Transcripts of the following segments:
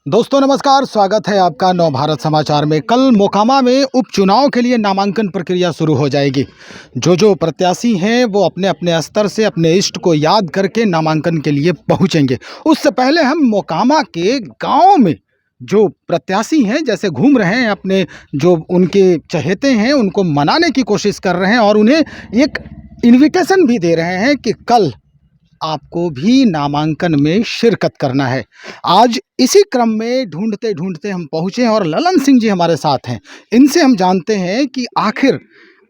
दोस्तों नमस्कार, स्वागत है आपका नव भारत समाचार में। कल मोकामा में उपचुनाव के लिए नामांकन प्रक्रिया शुरू हो जाएगी। जो प्रत्याशी हैं वो अपने अपने स्तर से अपने इष्ट को याद करके नामांकन के लिए पहुंचेंगे। उससे पहले हम मोकामा के गांव में जो प्रत्याशी हैं जैसे घूम रहे हैं, अपने जो उनके चहेते हैं उनको मनाने की कोशिश कर रहे हैं और उन्हें एक इन्विटेशन भी दे रहे हैं कि कल आपको भी नामांकन में शिरकत करना है। आज इसी क्रम में ढूंढते ढूंढते हम पहुंचे हैं और ललन सिंह जी हमारे साथ हैं। इनसे हम जानते हैं कि आखिर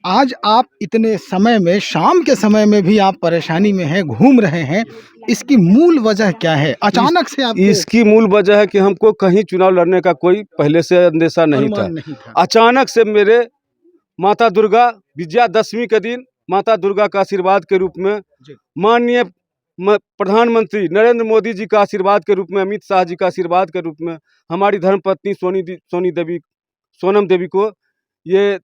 आज आप इतने समय में, शाम के समय में भी आप परेशानी में हैं, घूम रहे हैं, इसकी मूल वजह क्या है? अचानक से आप इसकी मूल वजह है कि हमको कहीं चुनाव लड़ने का कोई पहले से अंदेशा नहीं था। नहीं था। अचानक से मेरे माता दुर्गा विजयादशमी के दिन माता दुर्गा का आशीर्वाद के रूप में, माननीय प्रधानमंत्री नरेंद्र मोदी जी का आशीर्वाद के रूप में, अमित शाह जी का आशीर्वाद के रूप में, हमारी धर्मपत्नी सोनम देवी को ये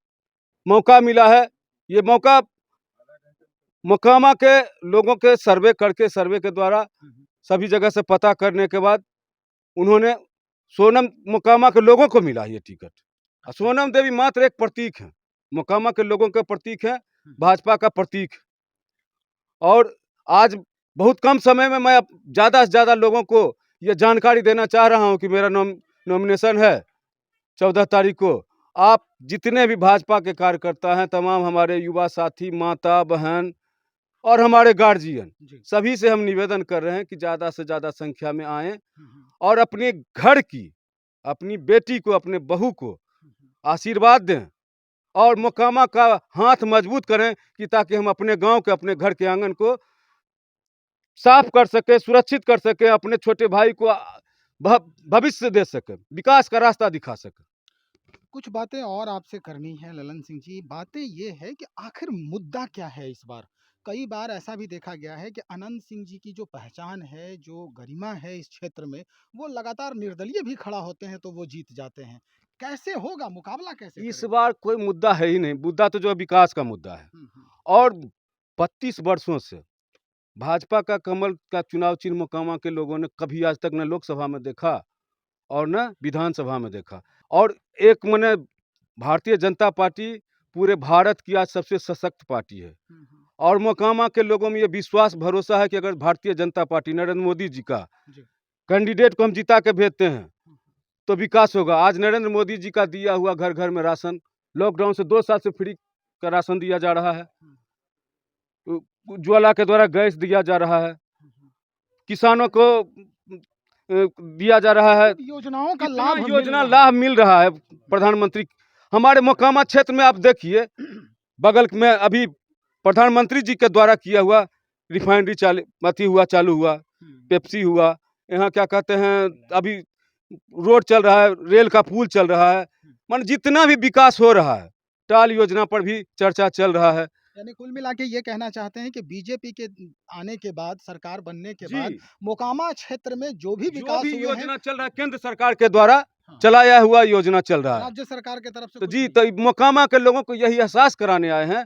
मौका मिला है। ये मौका मोकामा के लोगों के सर्वे के द्वारा सभी जगह से पता करने के बाद उन्होंने मोकामा के लोगों को मिला ये टिकट। सोनम देवी मात्र एक प्रतीक है, मोकामा के लोगों का प्रतीक है, भाजपा का प्रतीक है। और आज बहुत कम समय में मैं ज़्यादा से ज़्यादा लोगों को ये जानकारी देना चाह रहा हूं कि मेरा नॉमिनेशन है 14 तारीख को। आप जितने भी भाजपा के कार्यकर्ता हैं, तमाम हमारे युवा साथी, माता बहन और हमारे गार्जियन, सभी से हम निवेदन कर रहे हैं कि ज़्यादा से ज़्यादा संख्या में आएं और अपने घर की, अपनी बेटी को, अपने बहू को आशीर्वाद दें और मोकामा का हाथ मजबूत करें कि ताकि हम अपने गांव के, अपने घर के आंगन को साफ कर सके, सुरक्षित कर सके, अपने छोटे भाई को भविष्य दे सके, विकास का रास्ता दिखा सके। कुछ बातें और आपसे करनी है ललन सिंह जी। बातें ये है कि आखिर मुद्दा क्या है इस बार? कई बार ऐसा भी देखा गया है कि अनंत सिंह जी की जो पहचान है, जो गरिमा है इस क्षेत्र में, वो लगातार निर्दलीय भी खड़ा होते हैं तो वो जीत जाते हैं। कैसे होगा मुकाबला, कैसे इस करेंगे? बार कोई मुद्दा है ही नहीं, मुद्दा तो जो विकास का मुद्दा है। और 32 वर्षों से भाजपा का कमल का चुनाव चिन्ह मोकामा के लोगों ने कभी आज तक न लोकसभा में देखा और न विधानसभा में देखा। और एक मने भारतीय जनता पार्टी पूरे भारत की आज सबसे सशक्त पार्टी है और मोकामा के लोगों में ये विश्वास भरोसा है कि अगर भारतीय जनता पार्टी नरेंद्र मोदी जी का कैंडिडेट को हम जिता के भेजते हैं तो विकास होगा। आज नरेंद्र मोदी जी का दिया हुआ घर घर में राशन, लॉकडाउन से 2 साल से फ्री का राशन दिया जा रहा है, उज्ज्वला के द्वारा गैस दिया जा रहा है, किसानों को दिया जा रहा है, योजनाओं का लाभ मिल रहा है प्रधानमंत्री। हमारे मोकामा क्षेत्र में आप देखिए, बगल में अभी प्रधानमंत्री जी के द्वारा किया हुआ रिफाइनरी चालू हुआ, पेप्सी हुआ, यहाँ क्या कहते हैं, अभी रोड चल रहा है, रेल का पुल चल रहा है, मान जितना भी विकास हो रहा है, टाल योजना पर भी चर्चा चल रहा है। यानी कुल मिला के ये कहना चाहते हैं कि बीजेपी के आने के बाद, सरकार बनने के बाद मोकामा क्षेत्र में जो भी विकास हुए योजना चल रहा है, केंद्र सरकार के द्वारा चलाया हुआ योजना चल रहा है, राज्य सरकार के तरफ से तो जी, तो मोकामा के लोगों को यही एहसास कराने आए हैं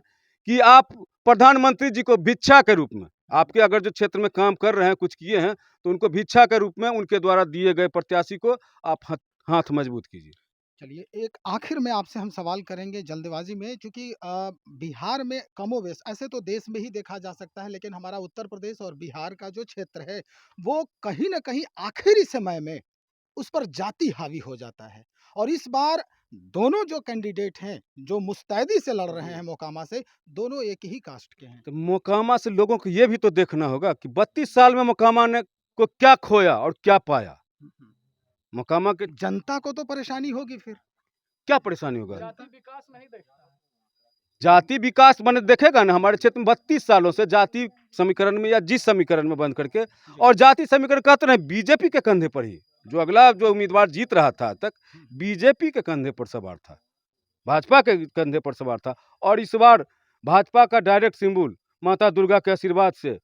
कि आप प्रधानमंत्री जी को भिक्षा के रूप में, आपके अगर जो क्षेत्र में काम कर रहे हैं, कुछ किए हैं, तो उनको भिक्षा के रूप में उनके द्वारा दिए गए प्रत्याशी को आप हाथ मजबूत कीजिए। चलिए, एक आखिर में आपसे हम सवाल करेंगे जल्दबाजी में, क्योंकि बिहार में कमोवेश, ऐसे तो देश में ही देखा जा सकता है, लेकिन हमारा उत्तर प्रदेश और बिहार का जो क्षेत्र है वो कहीं ना कहीं आखिरी समय में उस पर जाति हावी हो जाता है। और इस बार दोनों जो कैंडिडेट हैं जो मुस्तैदी से लड़ रहे हैं मोकामा से, दोनों एक ही कास्ट के हैं। तो मोकामा से लोगों को ये भी तो देखना होगा कि 32 साल में मोकामा ने को क्या खोया और क्या पाया। मोकामा के जनता को तो परेशानी होगी, फिर क्या परेशानी होगा? जाति विकास मैंने देखेगा ना, हमारे क्षेत्र में 32 सालों से जाति समीकरण में या जिस समीकरण में बंद करके, और जाति समीकरण कहते हैं बीजेपी के कंधे पर ही, जो अगला जो उम्मीदवार जीत रहा था तक बीजेपी के कंधे पर सवार था, भाजपा के कंधे पर सवार था। और इस बार भाजपा का डायरेक्ट सिंबल माता दुर्गा के आशीर्वाद से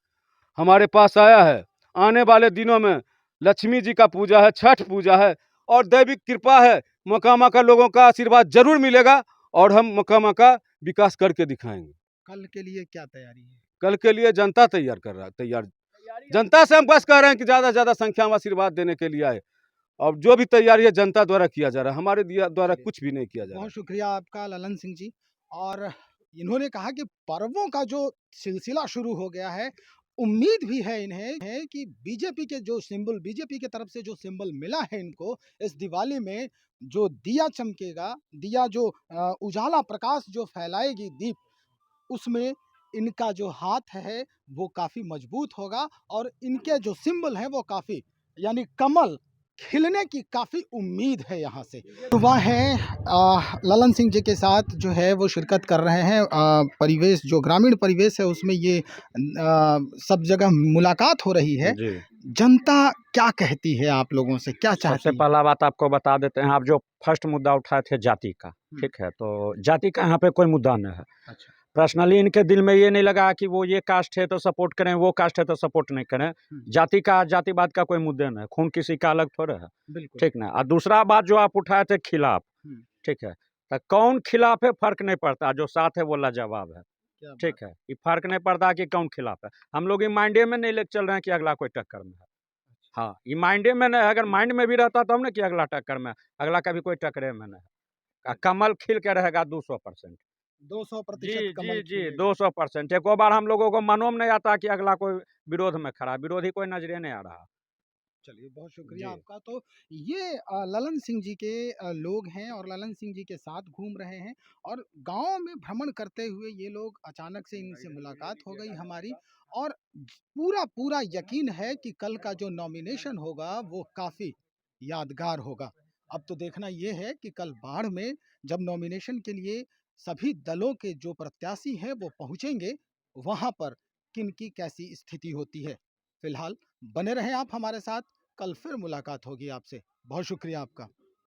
हमारे पास आया है। आने वाले दिनों में लक्ष्मी जी का पूजा है, छठ पूजा है और दैविक कृपा है, मोकामा का लोगों का आशीर्वाद जरूर मिलेगा और हम मोकामा का विकास करके दिखाएंगे। कल के लिए क्या तैयारी है? कल के लिए जनता तैयार जनता से हम बस कह रहे हैं कि ज़्यादा से ज़्यादा संख्या में आशीर्वाद देने के लिए आए। और जो भी तैयारी है जनता द्वारा किया जा रहा है, हमारे द्वारा चलिए, कुछ भी नहीं किया जा रहा बहुत है। शुक्रिया आपका ललन सिंह जी। और इन्होंने कहा कि पर्वों का जो सिलसिला शुरू हो गया है, उम्मीद भी है इन्हें है कि बीजेपी के जो सिंबल बीजेपी की तरफ से जो सिंबल मिला है इनको, इस दिवाली में जो दिया चमकेगा, दिया जो उजाला प्रकाश जो फैलाएगी दीप, उसमें इनका जो हाथ है वो काफ़ी मजबूत होगा और इनके जो सिंबल हैं वो काफ़ी, यानी कमल खिलने की काफ़ी उम्मीद है यहाँ से। युवा हैं ललन सिंह जी के साथ जो है वो शिरकत कर रहे हैं। परिवेश जो ग्रामीण परिवेश है उसमें ये सब जगह मुलाकात हो रही है। जी। जनता क्या कहती है आप लोगों से, क्या सबसे चाहती है? पहला बात आपको बता देते हैं, आप जो फर्स्ट मुद्दा उठाए थे जाति का, ठीक है, तो जाति का यहाँ पे कोई मुद्दा नहीं है। अच्छा। पर्सनली इनके दिल में ये नहीं लगा कि वो ये कास्ट है तो सपोर्ट करें, वो कास्ट है तो सपोर्ट नहीं करें। जाति का, जातिवाद का कोई मुद्दा नहीं है, खून किसी का अलग थोड़ा है, बिल्कुल। ठीक ना। और दूसरा बात जो आप उठाए थे खिलाफ, ठीक है, तो कौन खिलाफ है फर्क नहीं पड़ता, जो साथ है वो लाजवाब है, क्या बात ठीक है। ये फर्क नहीं पड़ता कि कौन खिलाफ है, हम लोग ये माइंडे में नहीं लेके चल रहे हैं कि अगला कोई टक्कर में है। हाँ, ये माइंडे में नहीं, अगर माइंड में भी रहता तब ना कि अगला टक्कर में, अगला कभी कोई टक्करे में नहीं। कमल खिल के रहेगा 200%। 200% जी कमल जी जी खिलेगा। 200%। एक बार हम लोगों को मानो में नहीं आता कि अगला कोई विरोध में खड़ा, विरोधी कोई नजरे नहीं आ रहा। चलिए, बहुत शुक्रिया जी आपका। तो ये ललन सिंह जी के लोग हैं और ललन सिंह जी के साथ घूम रहे हैं और गाँव में भ्रमण करते हुए ये लोग अचानक से इनसे मुलाकात हो गई हमारी और पूरा यकीन है कि कल का जो नॉमिनेशन होगा वो काफ़ी यादगार होगा। अब तो देखना ये है कि कल बाढ़ में जब नॉमिनेशन के लिए सभी दलों के जो प्रत्याशी हैं वो पहुँचेंगे, वहाँ पर किनकी कैसी स्थिति होती है। फिलहाल बने रहें आप हमारे साथ, कल फिर मुलाकात होगी आपसे। बहुत शुक्रिया आपका।